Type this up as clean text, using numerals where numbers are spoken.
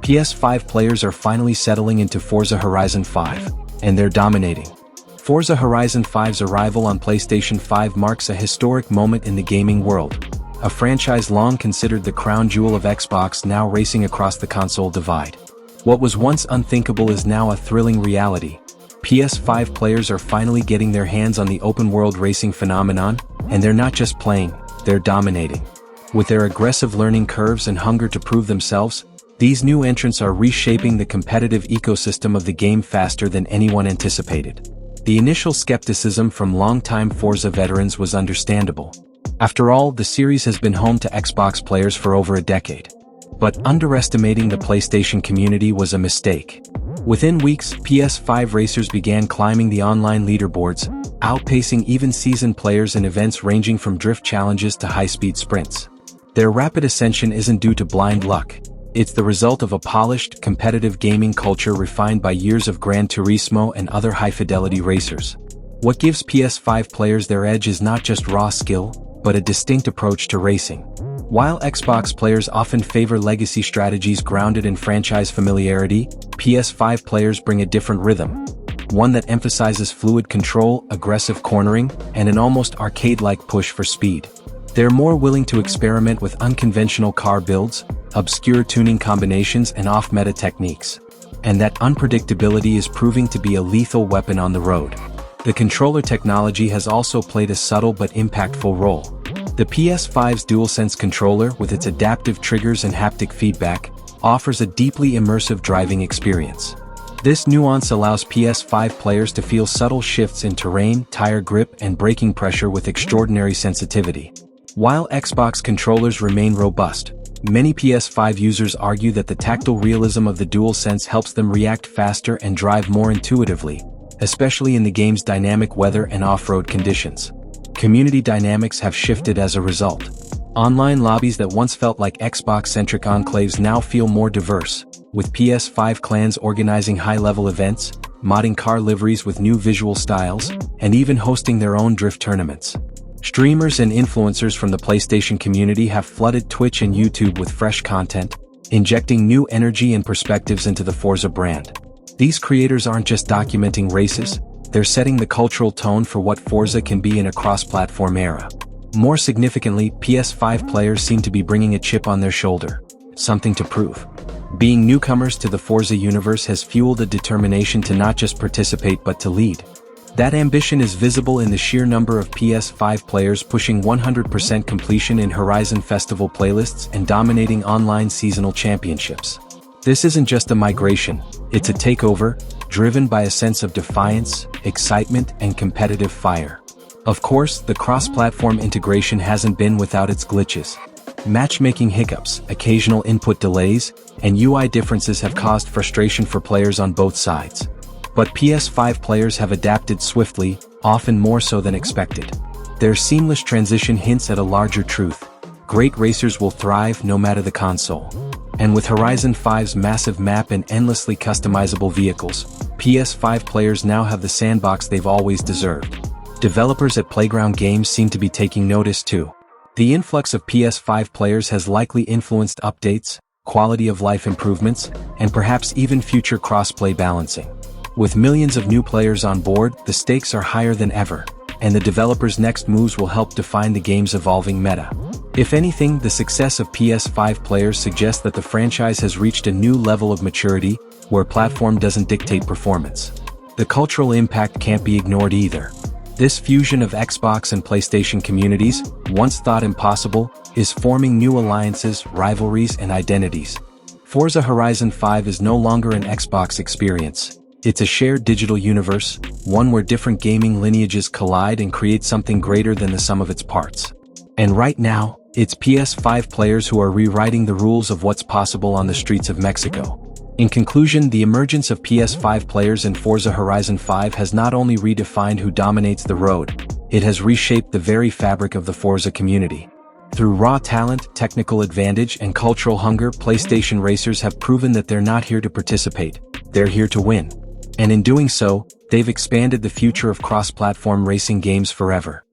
PS5 players are finally settling into Forza Horizon 5, and they're dominating. Forza Horizon 5's arrival on PlayStation 5 marks a historic moment in the gaming world. A franchise long considered the crown jewel of Xbox now racing across the console divide. What was once unthinkable is now a thrilling reality. PS5 players are finally getting their hands on the open-world racing phenomenon, and they're not just playing, they're dominating. With their aggressive learning curves and hunger to prove themselves, these new entrants are reshaping the competitive ecosystem of the game faster than anyone anticipated. The initial skepticism from longtime Forza veterans was understandable. After all, the series has been home to Xbox players for over a decade. But underestimating the PlayStation community was a mistake. Within weeks, PS5 racers began climbing the online leaderboards, outpacing even seasoned players in events ranging from drift challenges to high-speed sprints. Their rapid ascension isn't due to blind luck. It's the result of a polished, competitive gaming culture refined by years of Gran Turismo and other high-fidelity racers. What gives PS5 players their edge is not just raw skill, but a distinct approach to racing. While Xbox players often favor legacy strategies grounded in franchise familiarity, PS5 players bring a different rhythm. One that emphasizes fluid control, aggressive cornering, and an almost arcade-like push for speed. They're more willing to experiment with unconventional car builds, obscure tuning combinations, and off-meta techniques. And that unpredictability is proving to be a lethal weapon on the road. The controller technology has also played a subtle but impactful role. The PS5's DualSense controller, with its adaptive triggers and haptic feedback, offers a deeply immersive driving experience. This nuance allows PS5 players to feel subtle shifts in terrain, tire grip, and braking pressure with extraordinary sensitivity. While Xbox controllers remain robust, many PS5 users argue that the tactile realism of the DualSense helps them react faster and drive more intuitively, especially in the game's dynamic weather and off-road conditions. Community dynamics have shifted as a result. Online lobbies that once felt like Xbox-centric enclaves now feel more diverse, with PS5 clans organizing high-level events, modding car liveries with new visual styles, and even hosting their own drift tournaments. Streamers and influencers from the PlayStation community have flooded Twitch and YouTube with fresh content, injecting new energy and perspectives into the Forza brand. These creators aren't just documenting races, they're setting the cultural tone for what Forza can be in a cross-platform era. More significantly, PS5 players seem to be bringing a chip on their shoulder, something to prove. Being newcomers to the Forza universe has fueled a determination to not just participate but to lead. That ambition is visible in the sheer number of PS5 players pushing 100% completion in Horizon Festival playlists and dominating online seasonal championships. This isn't just a migration, it's a takeover, driven by a sense of defiance, excitement, and competitive fire. Of course, the cross-platform integration hasn't been without its glitches. Matchmaking hiccups, occasional input delays, and UI differences have caused frustration for players on both sides. But PS5 players have adapted swiftly, often more so than expected. Their seamless transition hints at a larger truth. Great racers will thrive no matter the console. And with Horizon 5's massive map and endlessly customizable vehicles, PS5 players now have the sandbox they've always deserved. Developers at Playground Games seem to be taking notice too. The influx of PS5 players has likely influenced updates, quality of life improvements, and perhaps even future cross-play balancing. With millions of new players on board, the stakes are higher than ever, and the developers' next moves will help define the game's evolving meta. If anything, the success of PS5 players suggests that the franchise has reached a new level of maturity, where platform doesn't dictate performance. The cultural impact can't be ignored either. This fusion of Xbox and PlayStation communities, once thought impossible, is forming new alliances, rivalries, and identities. Forza Horizon 5 is no longer an Xbox experience. It's a shared digital universe, one where different gaming lineages collide and create something greater than the sum of its parts. And right now, it's PS5 players who are rewriting the rules of what's possible on the streets of Mexico. In conclusion, the emergence of PS5 players in Forza Horizon 5 has not only redefined who dominates the road, it has reshaped the very fabric of the Forza community. Through raw talent, technical advantage, and cultural hunger, PlayStation racers have proven that they're not here to participate, they're here to win. And in doing so, they've expanded the future of cross-platform racing games forever.